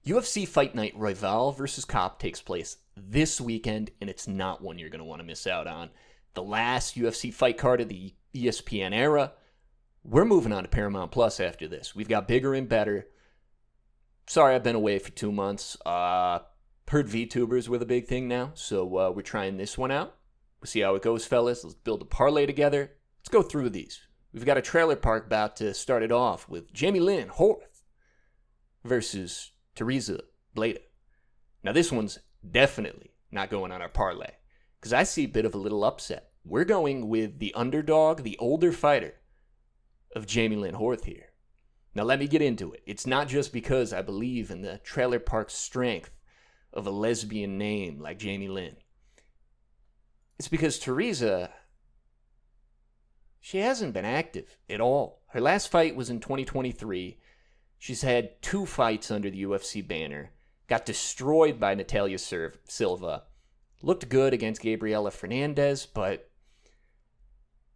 UFC Fight Night Royval v.s. Kape takes place this weekend, and it's not one you're going to want to miss out on. The last UFC fight card of the ESPN era. We're moving on to Paramount Plus after this. We've got bigger and better. Sorry, I've been away for 2 months. Heard VTubers were the big thing now, so we're trying this one out. We'll see how it goes, fellas. Let's build a parlay together. Let's go through these. We've got a trailer park about to start it off with Jamie Lynn Horth versus Teresa Bleda. Now, this one's definitely not going on our parlay because I see a bit of a little upset. We're going with the underdog, the older fighter of Jamie Lynn Horth here. Now, let me get into it. It's not just because I believe in the trailer park strength of a lesbian name like Jamie Lynn. It's because Teresa, she hasn't been active at all. Her last fight was in 2023. She's had 2 fights under the UFC banner. Got destroyed by Natalia Silva. Looked good against Gabriela Fernandez, but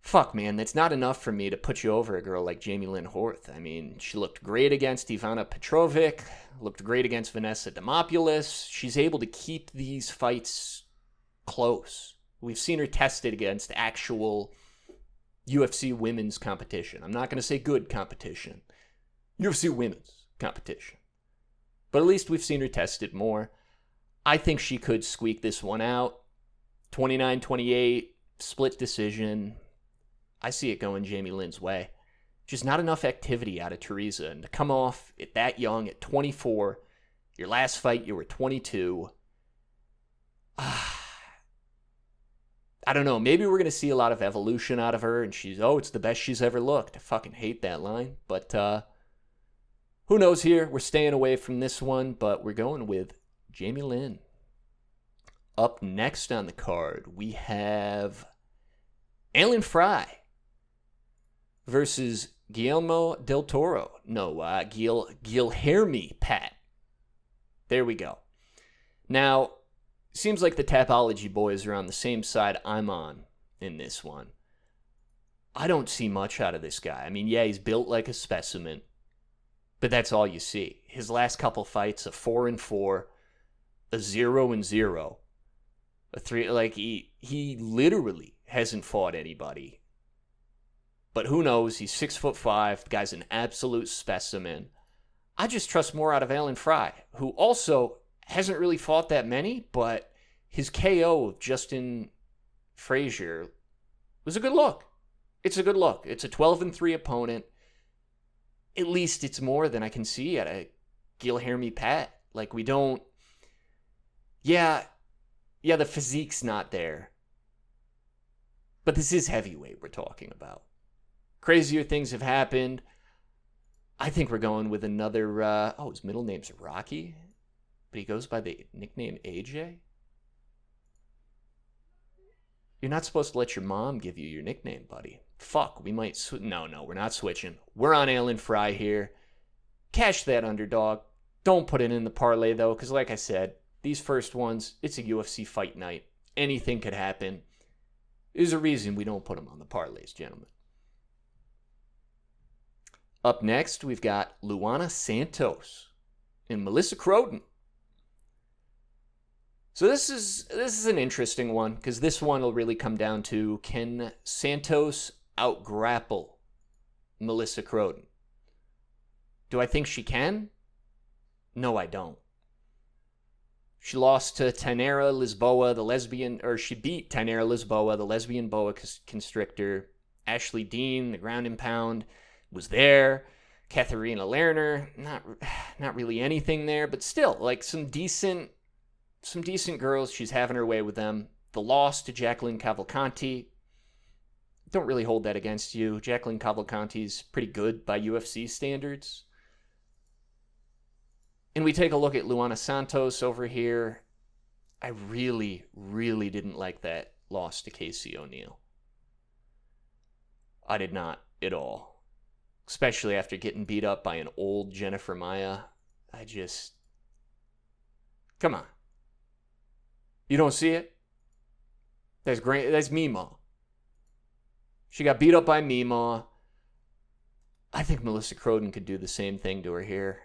fuck, man, that's not enough for me to put you over a girl like Jamie Lynn Horth. I mean, she looked great against Ivana Petrovic, looked great against Vanessa Demopoulos. She's able to keep these fights close. We've seen her tested against actual UFC women's competition. I'm not going to say good competition. UFC women's competition. But at least we've seen her tested more. I think she could squeak this one out. 29-28, split decision. I see it going Jamie Lynn's way. Just not enough activity out of Teresa. And to come off at that young, at 24, your last fight, you were 22. I don't know. Maybe we're going to see a lot of evolution out of her. And it's the best she's ever looked. I fucking hate that line. But who knows here? We're staying away from this one. But we're going with Jamie Lynn. Up next on the card, we have Alan Fry versus Guillermo del Toro. No, Guilherme Pat. There we go. Now, seems like the Tapology boys are on the same side I'm on in this one. I don't see much out of this guy. I mean, yeah, he's built like a specimen, but that's all you see. His last couple fights, a 4-4, a 0-0, a 3. Like he literally hasn't fought anybody. But who knows? He's 6'5". The guy's an absolute specimen. I just trust more out of Alan Fry, who also hasn't really fought that many, but his KO of Justin Frazier was a good look. It's a good look. It's a 12-3 opponent. At least it's more than I can see at a Guilherme Pat. Like, we don't... Yeah, the physique's not there. But this is heavyweight we're talking about. Crazier things have happened. I think we're going with another... his middle name's Rocky? But he goes by the nickname AJ? You're not supposed to let your mom give you your nickname, buddy. Fuck, we might... No, we're not switching. We're on Alan Fry here. Cash that underdog. Don't put it in the parlay, though, because like I said, these first ones, it's a UFC fight night. Anything could happen. There's a reason we don't put them on the parlays, gentlemen. Up next, we've got Luana Santos and Melissa Croton. So this is an interesting one because this one will really come down to, can Santos out-grapple Melissa Croton? Do I think she can? No, I don't. She lost to Tainara Lisboa, the lesbian, or she beat Tainara Lisboa, the lesbian boa constrictor. Ashley Dean, the ground and pound, was there. Katharina Lerner, not really anything there, but still, like some decent girls. She's having her way with them. The loss to Jacqueline Cavalcanti, don't really hold that against you. Jacqueline Cavalcanti's pretty good by UFC standards. And we take a look at Luana Santos over here. I really, really didn't like that loss to Casey O'Neill. I did not at all. Especially after getting beat up by an old Jennifer Maia. Come on. You don't see it? That's great. That's Mima. She got beat up by Mima. I think Melissa Croton could do the same thing to her here.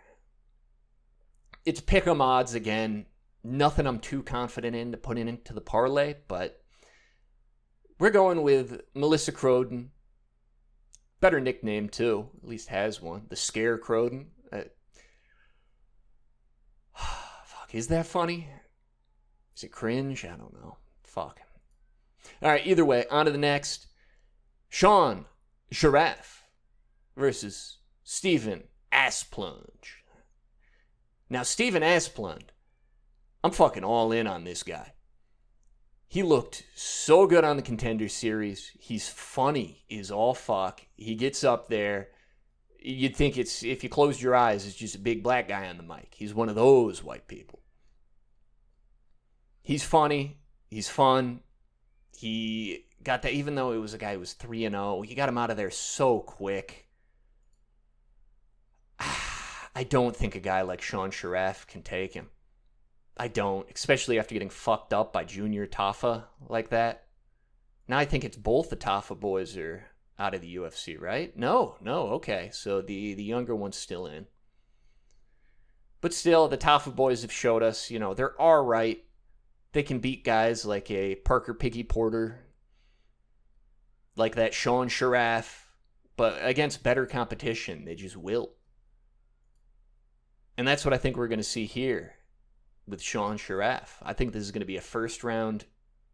It's pick'em odds again. Nothing I'm too confident in to put into the parlay, but we're going with Melissa Croden. Better nickname, too. At least has one. The Scare Croden. Fuck, is that funny? Is it cringe? I don't know. Fuck. All right, either way, on to the next. Sean Giraffe versus Stephen Asplunge. Now, Stephen Asplund, I'm fucking all in on this guy. He looked so good on the Contender Series. He's funny as all fuck. He gets up there. You'd think it's, if you closed your eyes, it's just a big black guy on the mic. He's one of those white people. He's funny. He's fun. He got that, even though it was a guy who was 3-0, he got him out of there so quick. I don't think a guy like Sean Giraffe can take him. I don't, especially after getting fucked up by Junior Tafa like that. Now I think it's both the Tafa boys are out of the UFC, right? No, okay. So the younger one's still in. But still, the Tafa boys have showed us, they're all right. They can beat guys like a Parker Piggy Porter, like that Sean Giraffe, but against better competition, they just will. And that's what I think we're going to see here with Sean Giraffe. I think this is going to be a first-round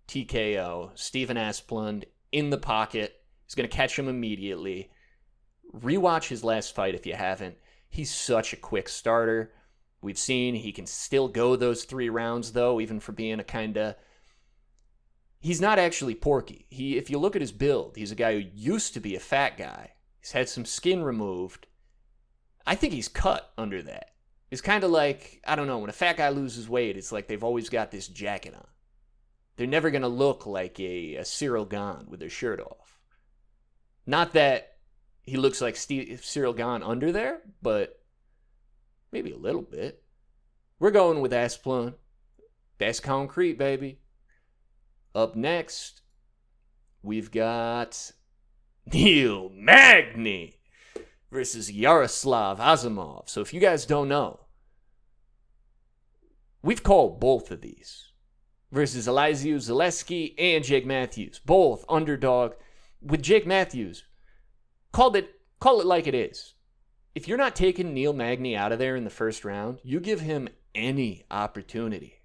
TKO. Stephen Asplund in the pocket. He's going to catch him immediately. Rewatch his last fight if you haven't. He's such a quick starter. We've seen he can still go those 3 rounds, though, even for being a kind of... He's not actually porky. If you look at his build, he's a guy who used to be a fat guy. He's had some skin removed. I think he's cut under that. It's kind of like, I don't know, when a fat guy loses weight, it's like they've always got this jacket on. They're never going to look like a Ciryl Gane with their shirt off. Not that he looks like Ciryl Gane under there, but maybe a little bit. We're going with Asplund. That's concrete, baby. Up next, we've got Neil Magny versus Yaroslav Azimov. So if you guys don't know, we've called both of these versus Elizeu Zaleski and Jake Matthews, both underdog. With Jake Matthews, call it like it is. If you're not taking Neil Magny out of there in the first round, you give him any opportunity,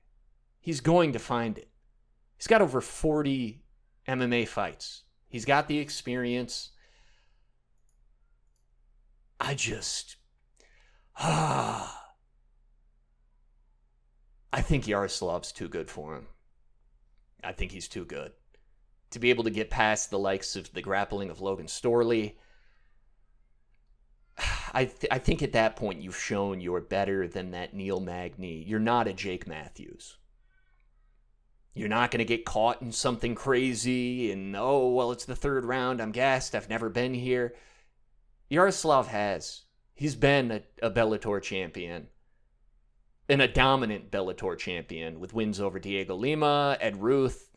he's going to find it. He's got over 40 MMA fights. He's got the experience. I think Yaroslav's too good for him. I think he's too good. To be able to get past the likes of the grappling of Logan Storley, I think at that point you've shown you're better than that Neil Magny. You're not a Jake Matthews. You're not going to get caught in something crazy and, it's the 3rd round, I'm gassed, I've never been here. Yaroslav has. He's been a Bellator champion. And a dominant Bellator champion with wins over Diego Lima, Ed Ruth,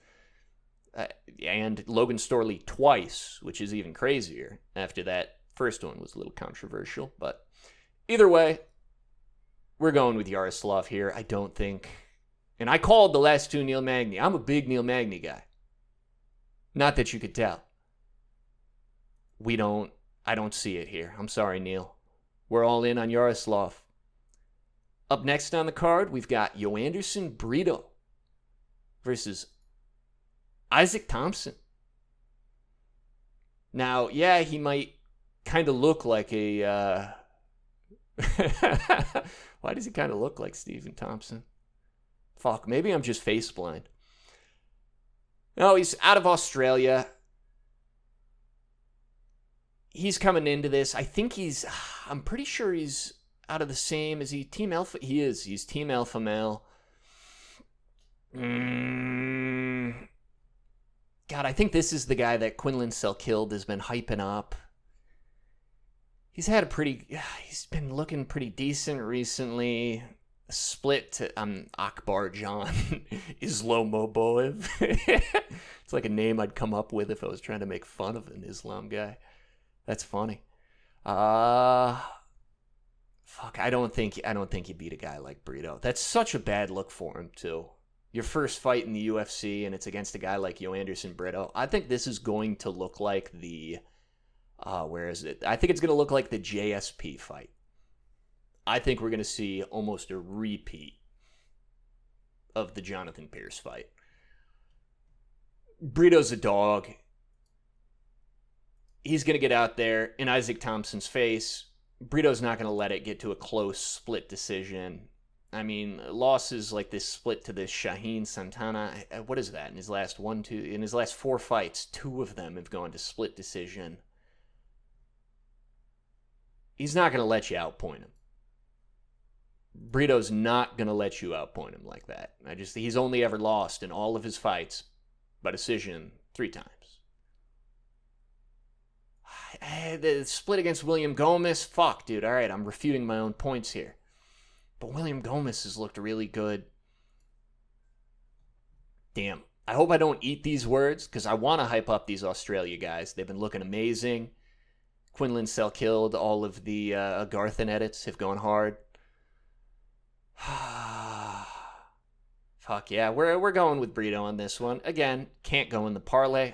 and Logan Storley twice, which is even crazier. After that first one was a little controversial. But either way, we're going with Yaroslav here. I don't think... And I called the last 2 Neil Magny. I'm a big Neil Magny guy. Not that you could tell. I don't see it here. I'm sorry, Neil. We're all in on Yaroslav. Up next on the card, we've got Joanderson Brito versus Isaac Thompson. Now, yeah, he might kind of look like a... Why does he kind of look like Stephen Thompson? Fuck, maybe I'm just face blind. No, he's out of Australia. He's coming into this. I'm pretty sure he's out of the same. Is he Team Alpha? He is. He's Team Alpha Male. God, I think this is the guy that Quinlan Selkilde has been hyping up. He's been looking pretty decent recently. Split to Akbar John Islamoboev. It's like a name I'd come up with if I was trying to make fun of an Islam guy. That's funny. Fuck, I don't think you beat a guy like Brito. That's such a bad look for him too. Your first fight in the UFC, and it's against a guy like Joanderson Brito. I think this is going to look like the where is it? I think it's going to look like the JSP fight. I think we're going to see almost a repeat of the Jonathan Pierce fight. Brito's a dog. He's going to get out there in Isaac Thompson's face. Brito's not going to let it get to a close split decision. I mean, losses like this split to this Shaheen Santana. What is that? In his last 4 fights, 2 of them have gone to split decision. He's not going to let you outpoint him. Brito's not going to let you outpoint him like that. He's only ever lost in all of his fights by decision 3 times. The split against William Gomez, fuck, dude. All right, I'm refuting my own points here. But William Gomez has looked really good. Damn. I hope I don't eat these words, because I want to hype up these Australia guys. They've been looking amazing. Quinlan Selkilde, all of the Garthan edits have gone hard. Fuck yeah, we're going with Brito on this one. Again, can't go in the parlay.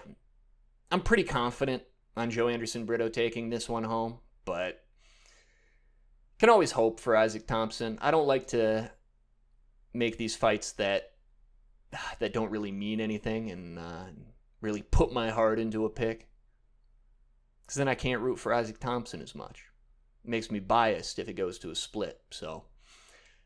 I'm pretty confident on Joanderson Brito taking this one home, but can always hope for Isaac Thompson. I don't like to make these fights that don't really mean anything and really put my heart into a pick, because then I can't root for Isaac Thompson as much. It makes me biased if it goes to a split. So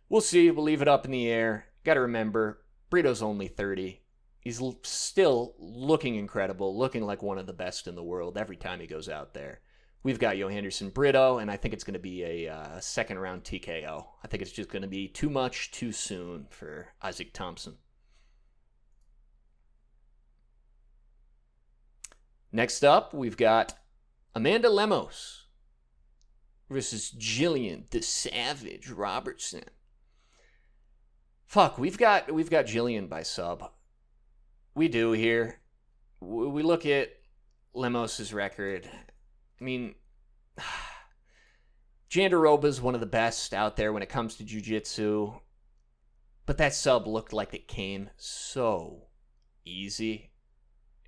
we'll see. We'll leave it up in the air. Got to remember, Brito's only 30. He's still looking incredible, looking like one of the best in the world every time he goes out there. We've got Joanderson Brito, and I think it's going to be a second-round TKO. I think it's just going to be too much too soon for Isaac Thompson. Next up, we've got Amanda Lemos versus Jillian the Savage Robertson. Fuck, we've got Jillian by sub. We do here. We look at Lemos' record. I mean, Jandiroba's one of the best out there when it comes to jiu-jitsu, but that sub looked like it came so easy.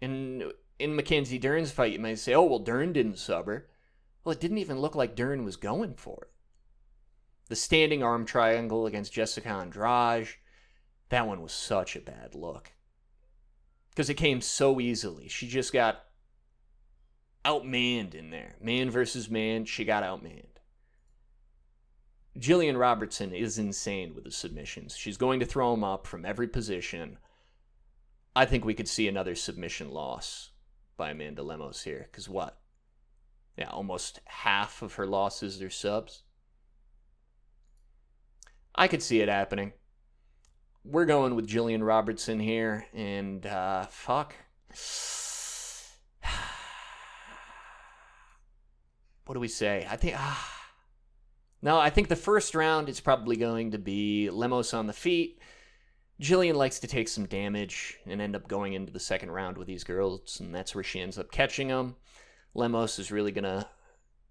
And in Mackenzie Dern's fight, you might say, oh, well, Dern didn't sub her. Well, it didn't even look like Dern was going for it. The standing arm triangle against Jessica Andrade, that one was such a bad look, because it came so easily. She just got outmanned in there. Man versus man, she got outmanned. Jillian Robertson is insane with the submissions. She's going to throw them up from every position. I think we could see another submission loss by Amanda Lemos here, because what? Yeah, almost half of her losses are subs. I could see it happening. We're going with Jillian Robertson here, and fuck. What do we say? I think the first round is probably going to be Lemos on the feet. Jillian likes to take some damage and end up going into the second round with these girls, and that's where she ends up catching them. Lemos is really going to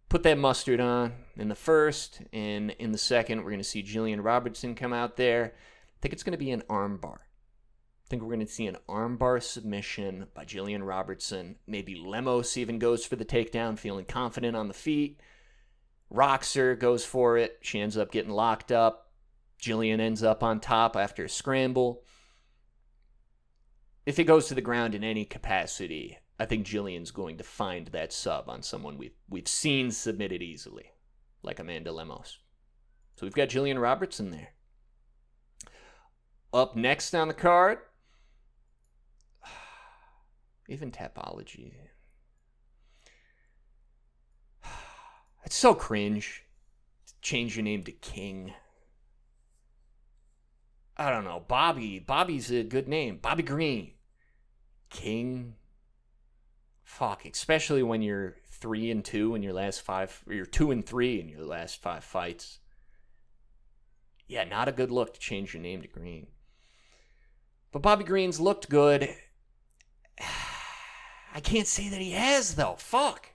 put that mustard on in the first, and in the second, we're going to see Jillian Robertson come out there. I think it's going to be an armbar. I think we're going to see an armbar submission by Jillian Robertson. Maybe Lemos even goes for the takedown, feeling confident on the feet. Rocks her, goes for it. She ends up getting locked up. Jillian ends up on top after a scramble. If it goes to the ground in any capacity, I think Jillian's going to find that sub on someone we've seen submitted easily, like Amanda Lemos. So we've got Jillian Robertson there. Up next on the card, even Tapology. It's so cringe to change your name to King. I don't know. Bobby's a good name. Bobby Green. King. Fuck. Especially when you're 3-2 in your last 5, or you're 2-3 in your last 5 fights. Yeah, not a good look to change your name to Green. But Bobby Green's looked good. I can't say that he has, though. Fuck.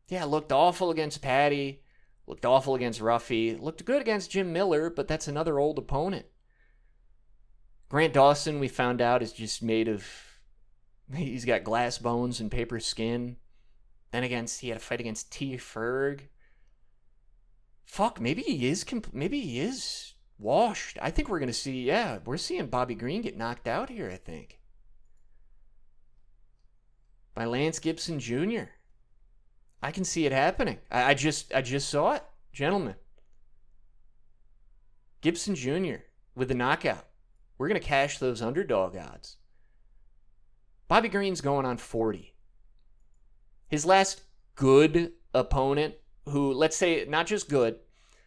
Yeah, looked awful against Patty. Looked awful against Ruffy. Looked good against Jim Miller, but that's another old opponent. Grant Dawson, we found out, is just made of... He's got glass bones and paper skin. Then he had a fight against T. Ferg. Fuck, maybe he is washed. I think we're going to see, we're seeing Bobby Green get knocked out here, I think. By Lance Gibson Jr. I can see it happening. I just saw it, gentlemen. Gibson Jr. with the knockout. We're going to cash those underdog odds. Bobby Green's going on 40. His last good opponent, who, let's say, not just good,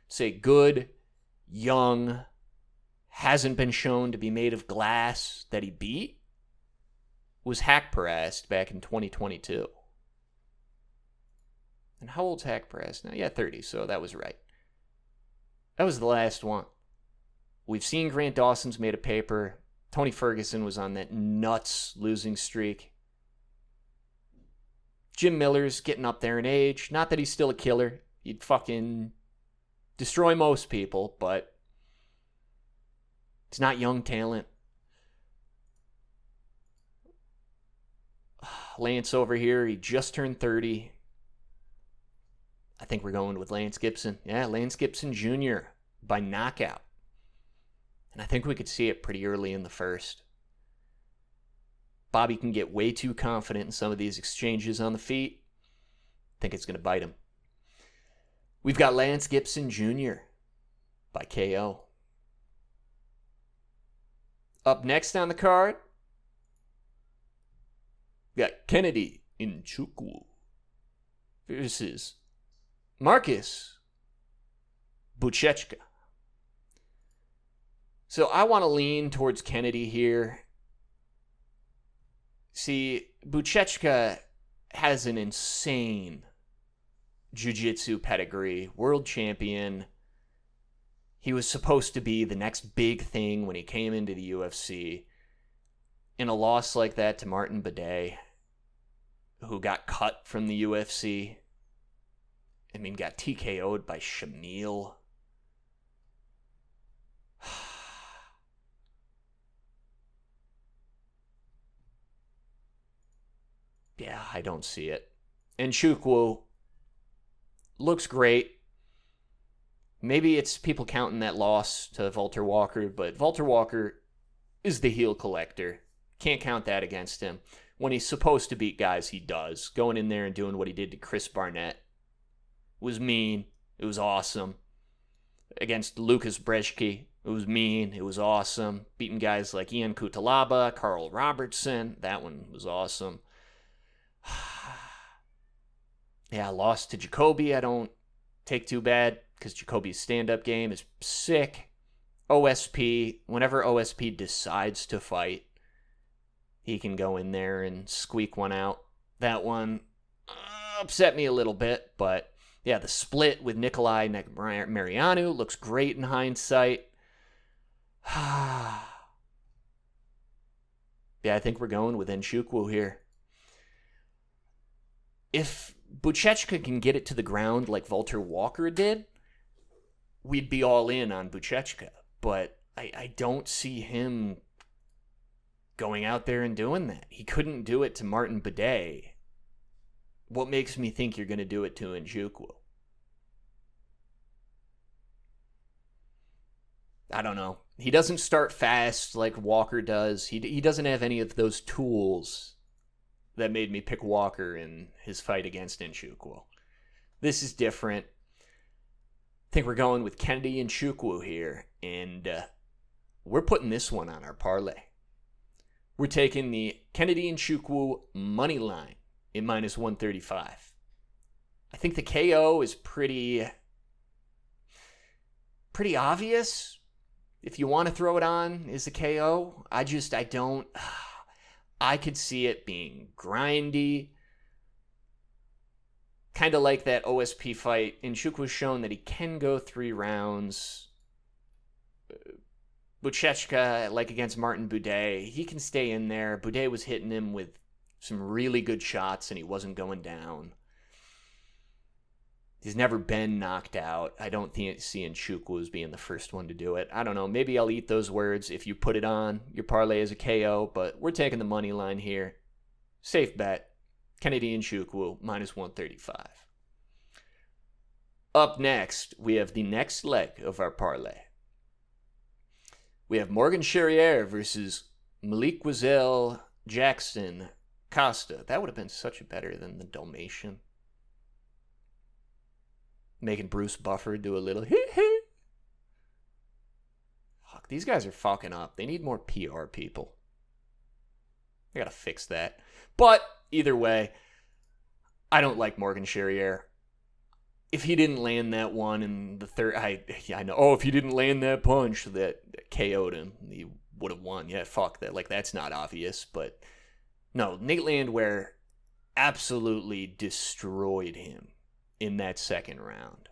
say good, young, hasn't been shown to be made of glass that he beat, was Haqparast back in 2022. And how old's Haqparast now? Yeah, 30, so that was right. That was the last one. We've seen Grant Dawson's made of paper. Tony Ferguson was on that nuts losing streak. Jim Miller's getting up there in age. Not that he's still a killer. He'd fucking destroy most people, but it's not young talent. Lance over here, he just turned 30. I think we're going with Lance Gibson. Yeah, Lance Gibson Jr. by knockout. And I think we could see it pretty early in the first. Bobby can get way too confident in some of these exchanges on the feet. I think it's going to bite him. We've got Lance Gibson Jr. by KO. Up next on the card, we got Kennedy Nzechukwu versus Marcus Buchecha. So I want to lean towards Kennedy here. See, Buchecha has an insane jiu-jitsu pedigree, world champion. He was supposed to be the next big thing when he came into the UFC. In a loss like that to Martin Buday, who got cut from the UFC, I mean, got TKO'd by Shamil. Yeah, I don't see it. And Nzechukwu looks great. Maybe it's people counting that loss to Walter Walker, but Walter Walker is the heel collector. Can't count that against him. When he's supposed to beat guys, he does. Going in there and doing what he did to Chris Barnett was mean. It was awesome. Against Lucas Brzeski, it was mean. It was awesome. Beating guys like Ian Kutalaba, Carl Robertson. That one was awesome. Yeah, I lost to Jacoby. I don't take too bad because Jacoby's stand-up game is sick. OSP, whenever OSP decides to fight, he can go in there and squeak one out. That one upset me a little bit, but yeah, the split with Nikolai Mariano looks great in hindsight. Yeah, I think we're going with Nzechukwu here. If Buchecha can get it to the ground like Walter Walker did, we'd be all in on Buchecha. But I don't see him going out there and doing that. He couldn't do it to Martin Buday. What makes me think you're going to do it to Nzechukwu? I don't know. He doesn't start fast like Walker does. He doesn't have any of those tools that made me pick Walker in his fight against Nzechukwu. This is different. I think we're going with Kennedy Nzechukwu here, and we're putting this one on our parlay. We're taking the Kennedy Nzechukwu money line at minus 135. I think the KO is pretty obvious. If you want to throw it on, is the KO. I could see it being grindy. Kind of like that OSP fight. Nzechukwu shown that he can go 3 rounds. Buchecha, like against Martin Buday, he can stay in there. Buday was hitting him with some really good shots and he wasn't going down. He's never been knocked out. I don't see Nchukwu as being the first one to do it. I don't know. Maybe I'll eat those words if you put it on your parlay as a KO, but we're taking the money line here. Safe bet. Kennedy Nchukwu, minus 135. Up next, we have the next leg of our parlay. We have Morgan Charrier versus Malik Wazell, Jackson, Costa. That would have been such a better than the Dalmatian. Making Bruce Buffer do a little hee-hee. Fuck, these guys are fucking up. They need more PR people. They gotta fix that. But either way, I don't like Morgan Charrier. If he didn't land that one in the third, I know. Oh, if he didn't land that punch that KO'd him, he would have won. Yeah, fuck that. Like, that's not obvious. But no, Nate Landwehr absolutely destroyed him in that second round.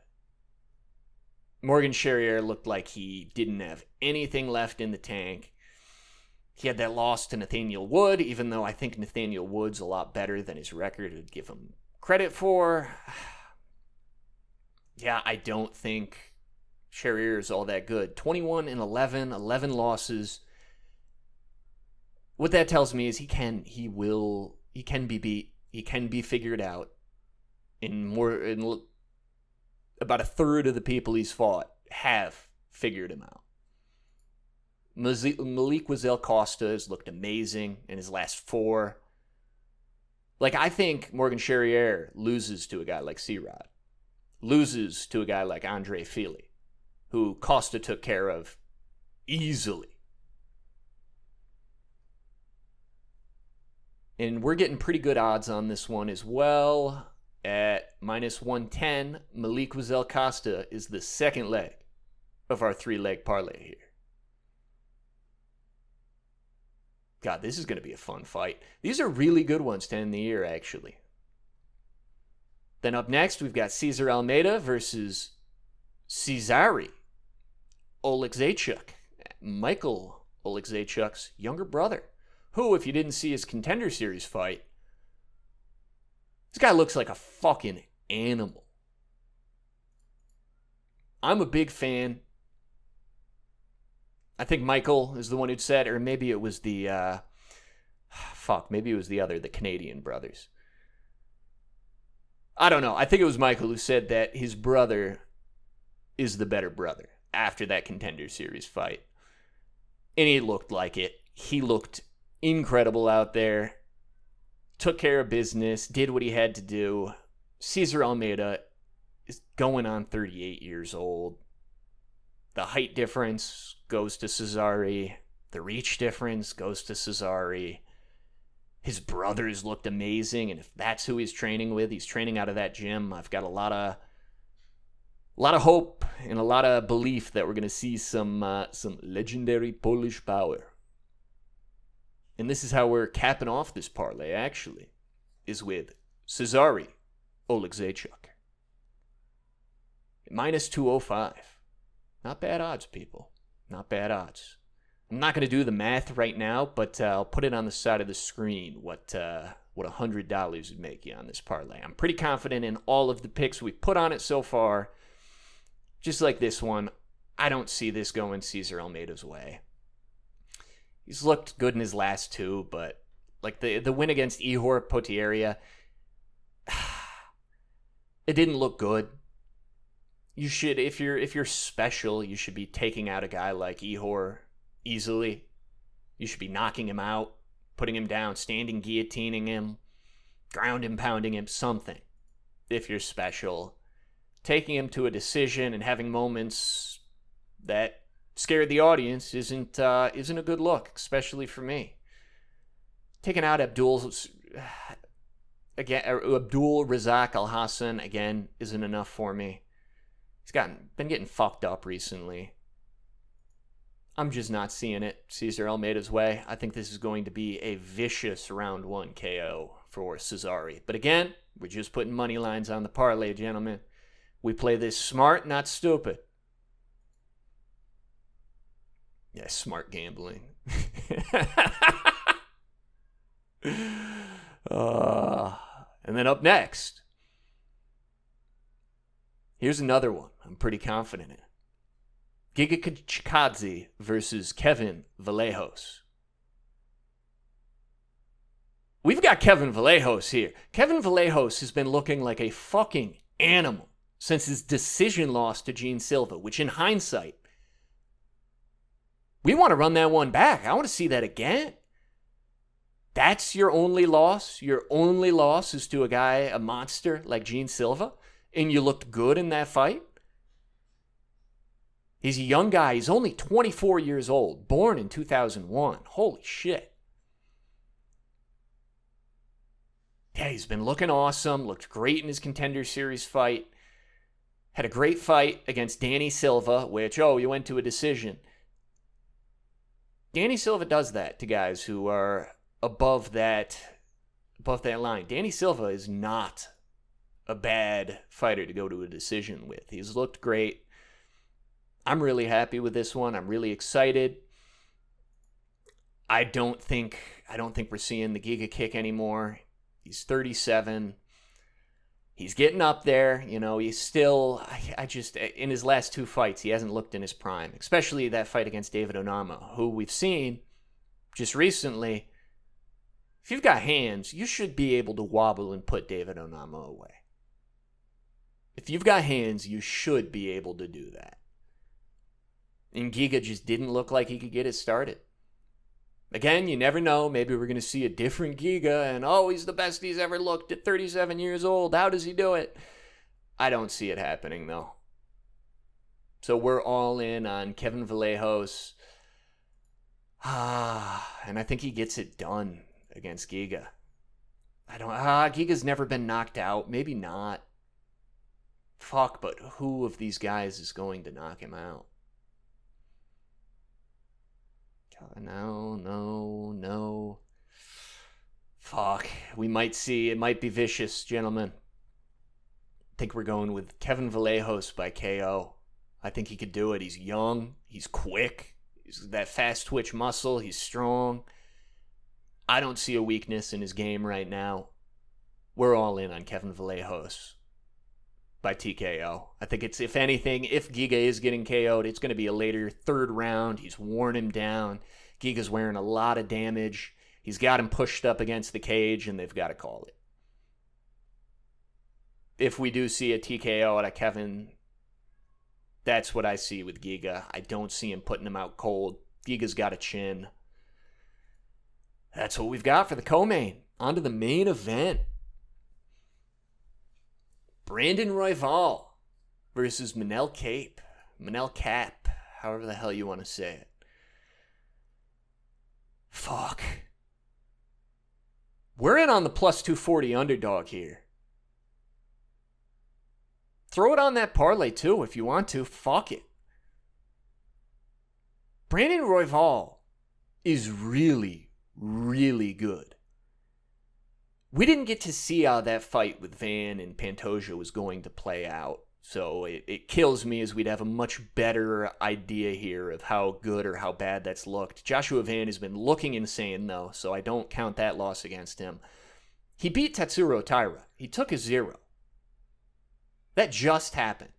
Morgan Charrier looked like he didn't have anything left in the tank. He had that loss to Nathaniel Wood, even though I think Nathaniel Wood's a lot better than his record would give him credit for. Yeah, I don't think Charrier is all that good. 21-11, 11 losses. What that tells me is he can be beat. He can be figured out. In about a third of the people he's fought have figured him out. Malik Wazell Costa has looked amazing in his last 4. Like, I think Morgan Charrier loses to a guy like C-Rod. Loses to a guy like Andre Fili, who Costa took care of easily. And we're getting pretty good odds on this one as well. At minus 110, Malik Wazell Costa is the second leg of our 3-leg parlay here. God, this is going to be a fun fight. These are really good ones to end the year, actually. Then up next, we've got Cesar Almeida versus Cezary Oleksiejczuk, Michael Oleksiejczuk's younger brother, who, if you didn't see his Contender Series fight, this guy looks like a fucking animal. I'm a big fan. I think Michael is the one who said, or maybe it was the, maybe it was the Canadian brothers. I don't know. I think it was Michael who said that his brother is the better brother after that Contender Series fight. And he looked like it. He looked incredible out there. Took care of business. Did what he had to do. Cesar Almeida is going on 38 years old. The height difference goes to Cezary. The reach difference goes to Cezary. His brothers looked amazing, and if that's who he's training with, he's training out of that gym. I've got a lot of hope and a lot of belief that we're going to see some legendary Polish power. And this is how we're capping off this parlay, actually, is with Cezary Oleksiejczuk. Minus 205. Not bad odds, people. Not bad odds. I'm not going to do the math right now, but I'll put it on the side of the screen what $100 would make you on this parlay. I'm pretty confident in all of the picks we put on it so far. Just like this one, I don't see this going Cesar Almeida's way. He's looked good in his last 2, but like the win against Ihor Potieria, it didn't look good. You should, if you're special, you should be taking out a guy like Ihor easily. You should be knocking him out, putting him down, standing guillotining him, ground and pounding him, something. If you're special, taking him to a decision and having moments that scared the audience isn't a good look, especially for me. Taking out Abdul Razak Al Hassan again isn't enough for me. He's been getting fucked up recently. I'm just not seeing it Cesar Almeida's way. I think this is going to be a vicious round 1 KO for Cezary. But again, we're just putting money lines on the parlay, gentlemen. We play this smart, not stupid. Yeah, smart gambling. And then up next, Here's another one I'm pretty confident in. Giga Chikadze versus Kevin Vallejos. We've got Kevin Vallejos here. Kevin Vallejos has been looking like a fucking animal since his decision loss to Gene Silva, which in hindsight, we want to run that one back. I want to see that again. That's your only loss? Your only loss is to a guy, a monster like Gene Silva, and you looked good in that fight? He's a young guy. He's only 24 years old, born in 2001. Holy shit. Yeah, he's been looking awesome, looked great in his Contender Series fight. Had a great fight against Danny Silva, which, you went to a decision. Danny Silva does that to guys who are above that line. Danny Silva is not a bad fighter to go to a decision with. He's looked great. I'm really happy with this one. I'm really excited. I don't think we're seeing the Giga kick anymore. He's 37. He's getting up there. He's still, in his last two fights, he hasn't looked in his prime, especially that fight against David Onama, who we've seen just recently. If you've got hands, you should be able to wobble and put David Onama away. If you've got hands, you should be able to do that. And Giga just didn't look like he could get it started. Again, you never know. Maybe we're going to see a different Giga, and he's the best he's ever looked at 37 years old. How does he do it? I don't see it happening, though. So we're all in on Kevin Vallejos. And I think he gets it done against Giga. Giga's never been knocked out. Maybe not. Fuck, but who of these guys is going to knock him out? No. Fuck. We might see. It might be vicious, gentlemen. I think we're going with Kevin Vallejos by KO. I think he could do it. He's young. He's quick. He's that fast twitch muscle. He's strong. I don't see a weakness in his game right now. We're all in on Kevin Vallejos by TKO. I think it's, if anything, if Giga is getting KO'd, it's going to be a later third round. He's worn him down. Giga's wearing a lot of damage. He's got him pushed up against the cage, and they've got to call it. If we do see a TKO out of Kevin, that's what I see with Giga. I don't see him putting him out cold. Giga's got a chin. That's what we've got for the co-main. On to the main event. Brandon Royval versus Manel Kape. Manel Kape, however the hell you want to say it. Fuck. We're in on the plus 240 underdog here. Throw it on that parlay too if you want to. Fuck it. Brandon Royval is really, really good. We didn't get to see how that fight with Van and Pantoja was going to play out. So it kills me, as we'd have a much better idea here of how good or how bad that's looked. Joshua Van has been looking insane, though, so I don't count that loss against him. He beat Tatsuro Taira. He took a 0. That just happened.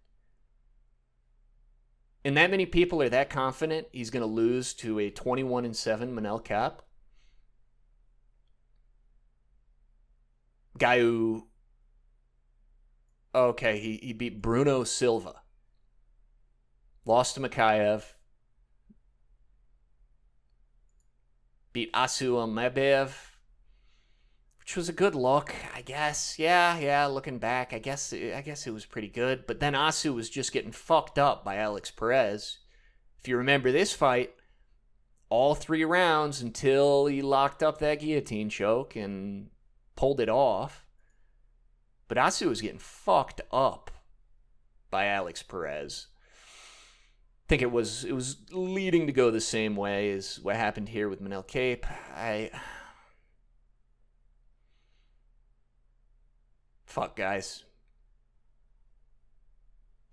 And that many people are that confident he's going to lose to a 21-7 Manel Kape? Guy who... Okay, he beat Bruno Silva. Lost to Makayev. Beat Asu Almebev, which was a good look, I guess. Yeah, looking back, I guess it was pretty good. But then Asu was just getting fucked up by Alex Perez. If you remember this fight, all 3 rounds until he locked up that guillotine choke and pulled it off. But Asu was getting fucked up by Alex Perez. I think it was leading to go the same way as what happened here with Manel Kape. Fuck, guys.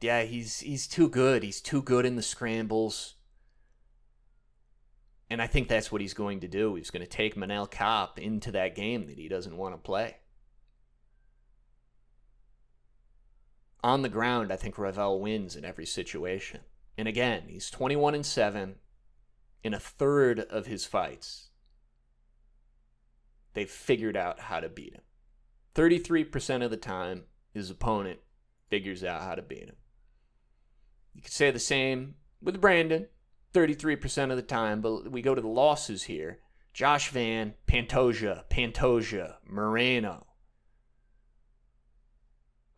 Yeah, he's too good. He's too good in the scrambles. And I think that's what he's going to do. He's going to take Manel Kape into that game that he doesn't want to play. On the ground, I think Royval wins in every situation. And again, he's 21-7 in a third of his fights. They've figured out how to beat him. 33% of the time, his opponent figures out how to beat him. You could say the same with Brandon, 33% of the time, but we go to the losses here. Josh Van, Pantoja, Moreno.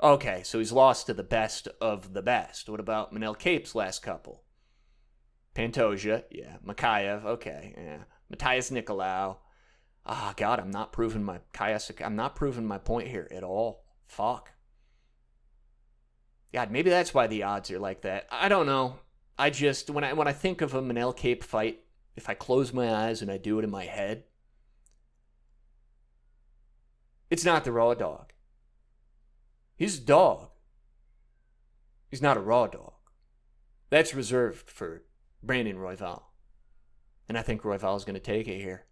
Okay, so he's lost to the best of the best. What about Manel Kape's last couple? Pantoja, yeah. Makayev, okay, yeah. Matthias Nicolau. Ah, God, I'm not proving my point here at all. Fuck. God, maybe that's why the odds are like that. I don't know. I just, when I think of a Manel Kape fight, if I close my eyes and I do it in my head, it's not the raw dog. He's a dog. He's not a raw dog. That's reserved for Brandon Royval. And I think Royval is going to take it here.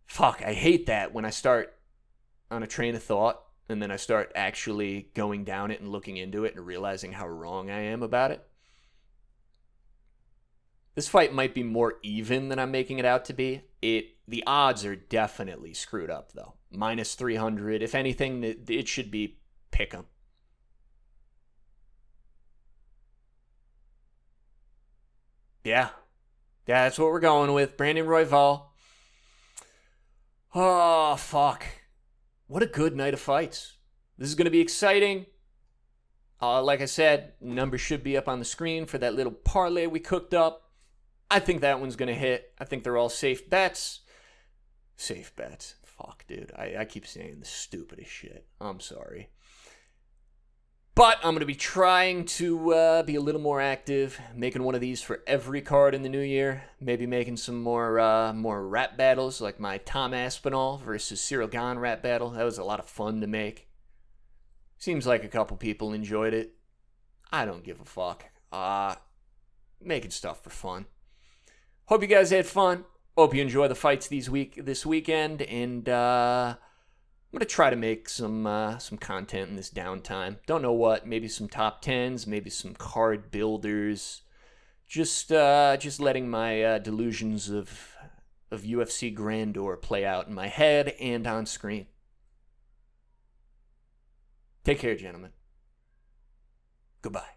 Fuck, I hate that when I start on a train of thought and then I start actually going down it and looking into it and realizing how wrong I am about it. This fight might be more even than I'm making it out to be. The odds are definitely screwed up, though. Minus 300. If anything, it should be pick 'em. Yeah, that's what we're going with. Brandon Royval. Oh, fuck. What a good night of fights. This is going to be exciting. Like I said, numbers should be up on the screen for that little parlay we cooked up. I think that one's going to hit. I think they're all safe bets. Safe bets. Fuck, dude. I keep saying the stupidest shit. I'm sorry. But I'm going to be trying to be a little more active, making one of these for every card in the new year. Maybe making some more rap battles, like my Tom Aspinall versus Ciryl Gane rap battle. That was a lot of fun to make. Seems like a couple people enjoyed it. I don't give a fuck. Making stuff for fun. Hope you guys had fun. Hope you enjoy the fights this weekend, and I'm gonna try to make some content in this downtime. Don't know what. Maybe some top 10s, maybe some card builders. Just letting my delusions of UFC grandeur play out in my head and on screen. Take care, gentlemen. Goodbye.